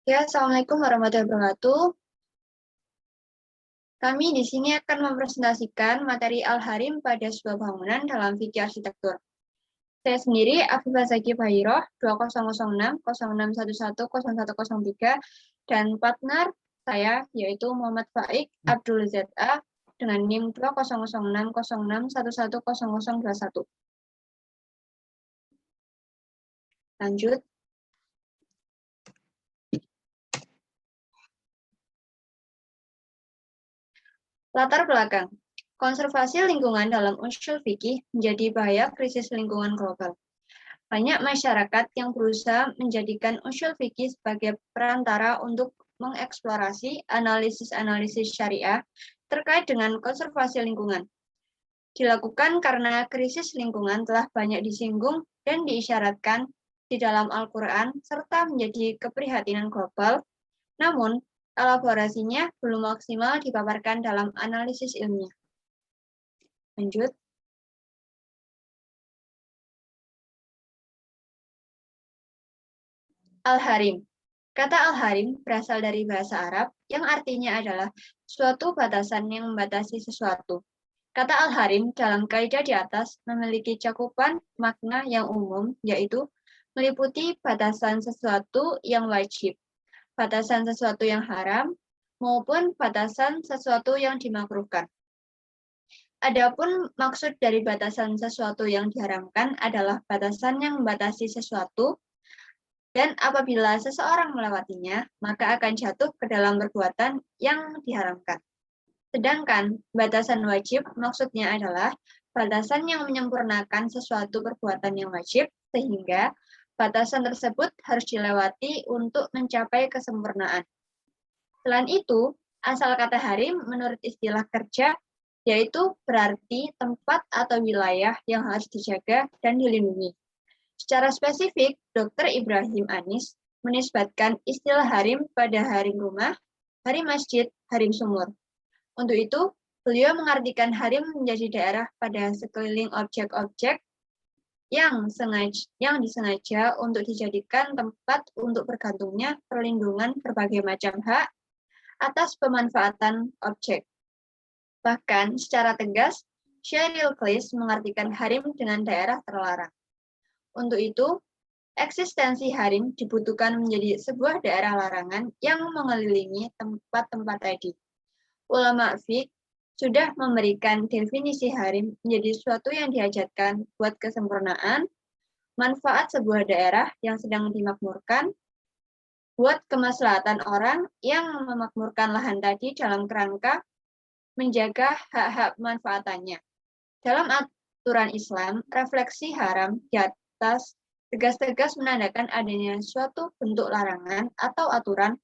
Ya, Assalamualaikum warahmatullahi wabarakatuh. Kami di sini akan mempresentasikan materi Al-Harim pada sebuah bangunan dalam fikih arsitektur. Saya sendiri, Afifah Zaki Bahiroh, 2006 0611 0103, dan partner saya yaitu Muhammad Faik Abdul ZA dengan NIM 200606110021. Lanjut. Latar belakang. Konservasi lingkungan dalam usul fikih menjadi bahaya krisis lingkungan global. Banyak masyarakat yang berusaha menjadikan usul fikih sebagai perantara untuk mengeksplorasi analisis-analisis syariah terkait dengan konservasi lingkungan. Dilakukan karena krisis lingkungan telah banyak disinggung dan diisyaratkan di dalam Al-Quran serta menjadi keprihatinan global, namun elaborasinya belum maksimal dipaparkan dalam analisis ilmiah. Lanjut. Al-Harim. Kata Al-Harim berasal dari bahasa Arab yang artinya adalah suatu batasan yang membatasi sesuatu. Kata Al-Harim dalam kaidah di atas memiliki cakupan makna yang umum, yaitu meliputi batasan sesuatu yang wajib, batasan sesuatu yang haram, maupun batasan sesuatu yang dimakruhkan. Adapun maksud dari batasan sesuatu yang diharamkan adalah batasan yang membatasi sesuatu, dan apabila seseorang melewatinya, maka akan jatuh ke dalam perbuatan yang diharamkan. Sedangkan batasan wajib maksudnya adalah batasan yang menyempurnakan sesuatu perbuatan yang wajib, sehingga batasan tersebut harus dilewati untuk mencapai kesempurnaan. Selain itu, asal kata harim menurut istilah kerja, yaitu berarti tempat atau wilayah yang harus dijaga dan dilindungi. Secara spesifik, Dr. Ibrahim Anis menisbatkan istilah harim pada harim rumah, harim masjid, harim sumur. Untuk itu, beliau mengartikan harim menjadi daerah pada sekeliling objek-objek yang disengaja untuk dijadikan tempat untuk bergantungnya perlindungan berbagai macam hak atas pemanfaatan objek. Bahkan secara tegas, Sheryl Cleese mengartikan harim dengan daerah terlarang. Untuk itu, eksistensi harim dibutuhkan menjadi sebuah daerah larangan yang mengelilingi tempat-tempat tadi. Ulama fiqh sudah memberikan definisi harim menjadi sesuatu yang dihajatkan buat kesempurnaan, manfaat sebuah daerah yang sedang dimakmurkan, buat kemaslahatan orang yang memakmurkan lahan tadi dalam kerangka menjaga hak-hak manfaatannya. Dalam aturan Islam, refleksi haram di atas tegas-tegas menandakan adanya suatu bentuk larangan atau aturan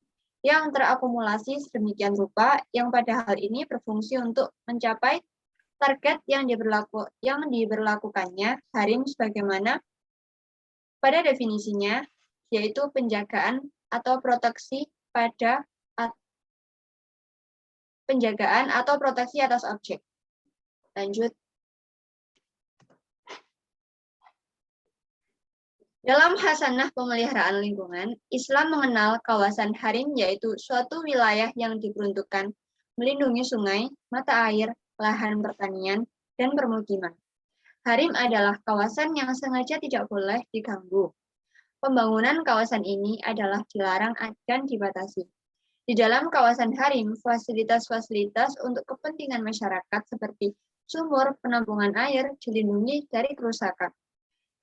yang terakumulasi sedemikian rupa yang pada hal ini berfungsi untuk mencapai target yang diberlakukannya harim sebagaimana pada definisinya, yaitu penjagaan atau proteksi atas objek. Lanjut. Dalam hasanah pemeliharaan lingkungan, Islam mengenal kawasan harim yaitu suatu wilayah yang diperuntukkan melindungi sungai, mata air, lahan pertanian, dan permukiman. Harim adalah kawasan yang sengaja tidak boleh diganggu. Pembangunan kawasan ini adalah dilarang dan dibatasi. Di dalam kawasan harim, fasilitas-fasilitas untuk kepentingan masyarakat seperti sumur, penampungan air dilindungi dari kerusakan.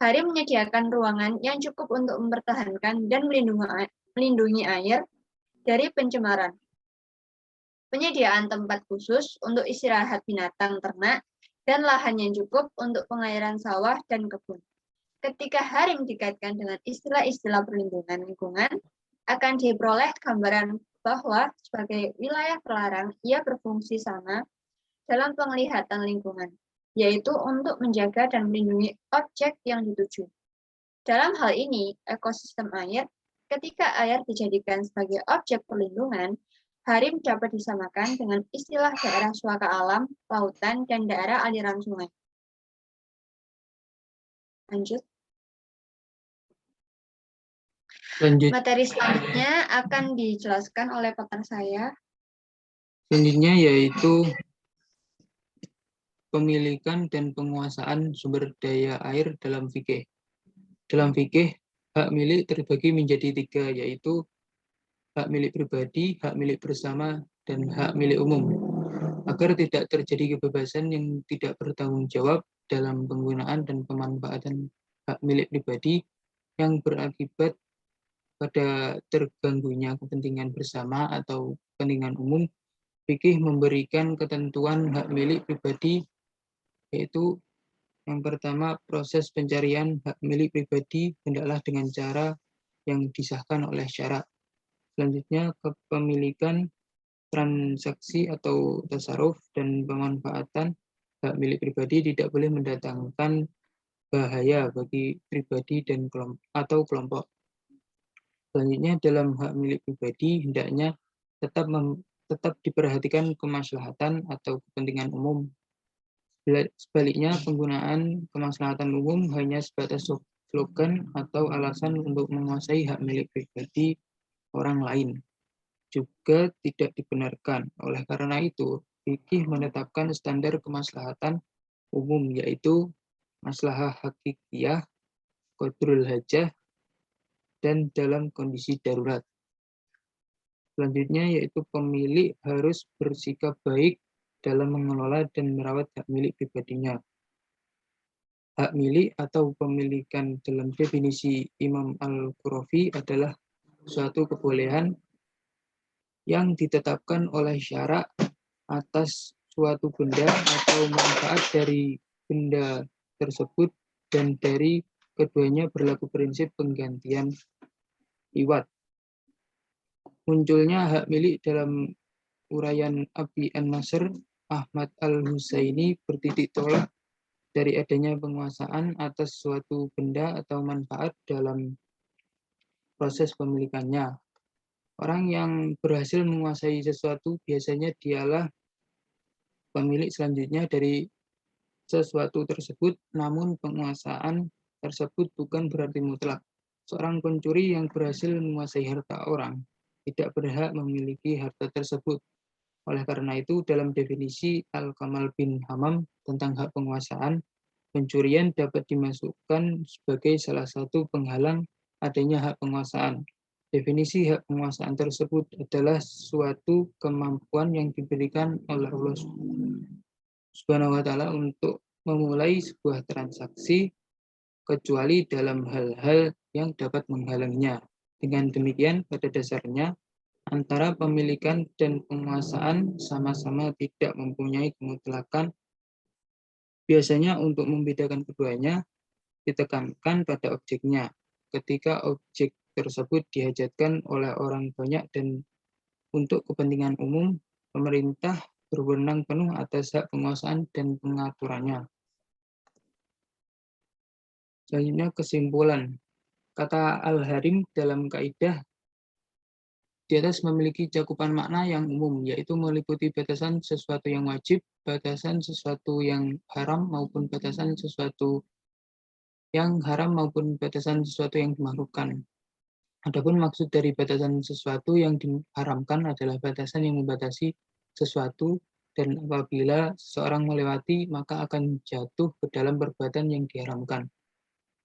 Harim menyediakan ruangan yang cukup untuk mempertahankan dan melindungi air dari pencemaran. Penyediaan tempat khusus untuk istirahat binatang ternak dan lahan yang cukup untuk pengairan sawah dan kebun. Ketika harim dikaitkan dengan istilah-istilah perlindungan lingkungan, akan diperoleh gambaran bahwa sebagai wilayah terlarang, ia berfungsi sama dalam penglihatan lingkungan, yaitu untuk menjaga dan melindungi objek yang dituju. Dalam hal ini, ekosistem air, ketika air dijadikan sebagai objek perlindungan, harim dapat disamakan dengan istilah daerah suaka alam, lautan, dan daerah aliran sungai. Lanjut. Materi selanjutnya akan dijelaskan oleh pakar saya. Selanjutnya yaitu pemilikan dan penguasaan sumber daya air dalam fikih. Dalam fikih, hak milik terbagi menjadi 3, yaitu hak milik pribadi, hak milik bersama, dan hak milik umum. Agar tidak terjadi kebebasan yang tidak bertanggung jawab dalam penggunaan dan pemanfaatan hak milik pribadi yang berakibat pada terganggunya kepentingan bersama atau kepentingan umum, fikih memberikan ketentuan hak milik pribadi, yaitu yang pertama, proses pencarian hak milik pribadi hendaklah dengan cara yang disahkan oleh syarak. Selanjutnya, kepemilikan, transaksi atau tasarruf dan pemanfaatan hak milik pribadi tidak boleh mendatangkan bahaya bagi pribadi dan kelompok. Selanjutnya, dalam hak milik pribadi hendaknya tetap diperhatikan kemaslahatan atau kepentingan umum. Sebaliknya, penggunaan kemaslahatan umum hanya sebatas slogan atau alasan untuk menguasai hak milik pribadi orang lain juga tidak dibenarkan. Oleh karena itu, fikih menetapkan standar kemaslahatan umum, yaitu maslahah hakikiyah, qadrul hajah, dan dalam kondisi darurat. Selanjutnya yaitu pemilik harus bersikap baik dalam mengelola dan merawat hak milik pribadinya. Hak milik atau pemilikan dalam definisi Imam Al-Qurafi adalah suatu kebolehan yang ditetapkan oleh syarak atas suatu benda atau manfaat dari benda tersebut, dan dari keduanya berlaku prinsip penggantian iwat. Munculnya hak milik dalam uraian Abi An-Nasr Ahmad Al-Husaini bertitik tolak dari adanya penguasaan atas suatu benda atau manfaat dalam proses pemilikannya. Orang yang berhasil menguasai sesuatu biasanya dialah pemilik selanjutnya dari sesuatu tersebut, namun penguasaan tersebut bukan berarti mutlak. Seorang pencuri yang berhasil menguasai harta orang tidak berhak memiliki harta tersebut. Oleh karena itu, dalam definisi Al-Kamal bin Hammam tentang hak penguasaan, pencurian dapat dimasukkan sebagai salah satu penghalang adanya hak penguasaan. Definisi hak penguasaan tersebut adalah suatu kemampuan yang diberikan oleh Allah Subhanahu wa Ta'ala untuk memulai sebuah transaksi, kecuali dalam hal-hal yang dapat menghalanginya. Dengan demikian, pada dasarnya, antara pemilikan dan penguasaan sama-sama tidak mempunyai kemutlakan. Biasanya untuk membedakan keduanya, ditekankan pada objeknya. Ketika objek tersebut dihajatkan oleh orang banyak dan untuk kepentingan umum, pemerintah berwenang penuh atas hak penguasaan dan pengaturannya. Selanjutnya kesimpulan. Kata Al-Harim dalam kaidah di atas memiliki cakupan makna yang umum, yaitu meliputi batasan sesuatu yang wajib, batasan sesuatu yang haram, maupun batasan sesuatu yang haram maupun batasan sesuatu yang dimakruhkan. Adapun maksud dari batasan sesuatu yang diharamkan adalah batasan yang membatasi sesuatu, dan apabila seseorang melewati maka akan jatuh ke dalam perbuatan yang diharamkan.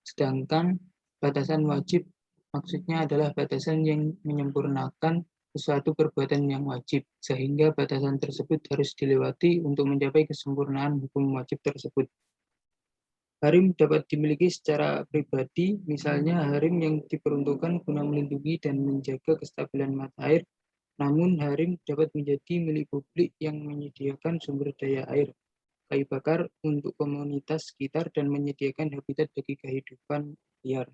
Sedangkan batasan wajib maksudnya adalah batasan yang menyempurnakan sesuatu perbuatan yang wajib, sehingga batasan tersebut harus dilewati untuk mencapai kesempurnaan hukum wajib tersebut. Harim dapat dimiliki secara pribadi, misalnya harim yang diperuntukkan guna melindungi dan menjaga kestabilan mata air, namun harim dapat menjadi milik publik yang menyediakan sumber daya air, kayu bakar untuk komunitas sekitar, dan menyediakan habitat bagi kehidupan liar.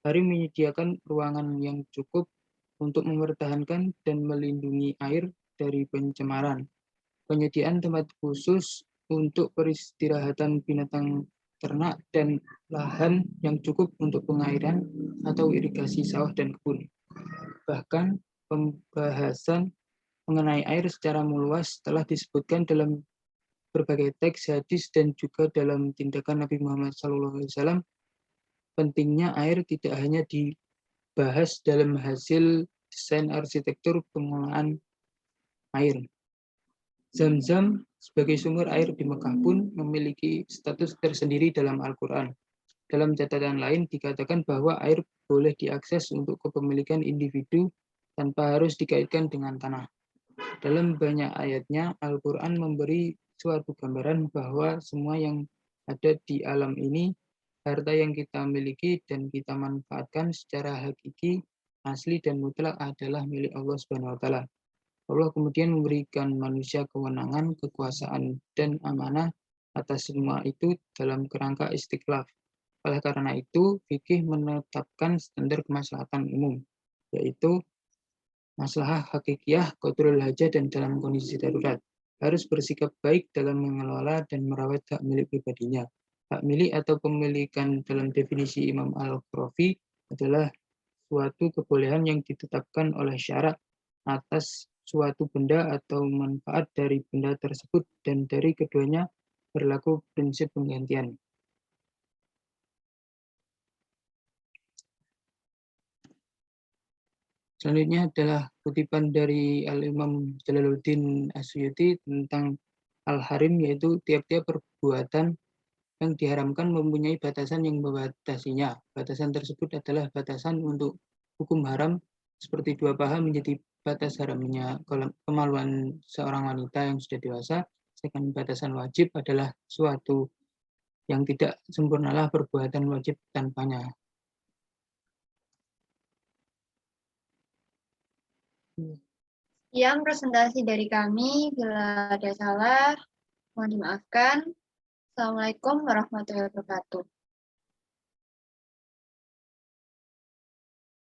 Harim menyediakan ruangan yang cukup untuk mempertahankan dan melindungi air dari pencemaran. Penyediaan tempat khusus untuk peristirahatan binatang ternak, dan lahan yang cukup untuk pengairan atau irigasi sawah dan kebun. Bahkan pembahasan mengenai air secara meluas telah disebutkan dalam berbagai teks hadis dan juga dalam tindakan Nabi Muhammad SAW. Pentingnya air tidak hanya di dibahas dalam hasil desain arsitektur pengelolaan air. Zam-Zam sebagai sumber air di Mekah pun memiliki status tersendiri dalam Al-Quran. Dalam catatan lain dikatakan bahwa air boleh diakses untuk kepemilikan individu tanpa harus dikaitkan dengan tanah. Dalam banyak ayatnya, Al-Quran memberi suatu gambaran bahwa semua yang ada di alam ini, harta yang kita miliki dan kita manfaatkan secara hakiki, asli dan mutlak adalah milik Allah Subhanahu wa taala. Allah kemudian memberikan manusia kewenangan, kekuasaan, dan amanah atas semua itu dalam kerangka istiqlal. Oleh karena itu, fikih menetapkan standar kemaslahatan umum, yaitu maslahah hakikiyah, qadarul hajat, dan dalam kondisi darurat. Harus bersikap baik dalam mengelola dan merawat hak milik pribadinya. Hak milik atau pemilikan dalam definisi Imam Al-Qarafi adalah suatu kebolehan yang ditetapkan oleh syarak atas suatu benda atau manfaat dari benda tersebut dan dari keduanya berlaku prinsip penggantian. Selanjutnya adalah kutipan dari Al-Imam Jalaluddin Asyuti tentang Al-Harim, yaitu tiap-tiap perbuatan yang diharamkan mempunyai batasan yang membatasinya. Batasan tersebut adalah batasan untuk hukum haram, seperti 2 paha menjadi batas haramnya kemaluan seorang wanita yang sudah dewasa, sedangkan batasan wajib adalah suatu yang tidak sempurnalah perbuatan wajib tanpanya. Sekian presentasi dari kami. Bila ada salah, mohon dimaafkan. Assalamualaikum warahmatullahi wabarakatuh.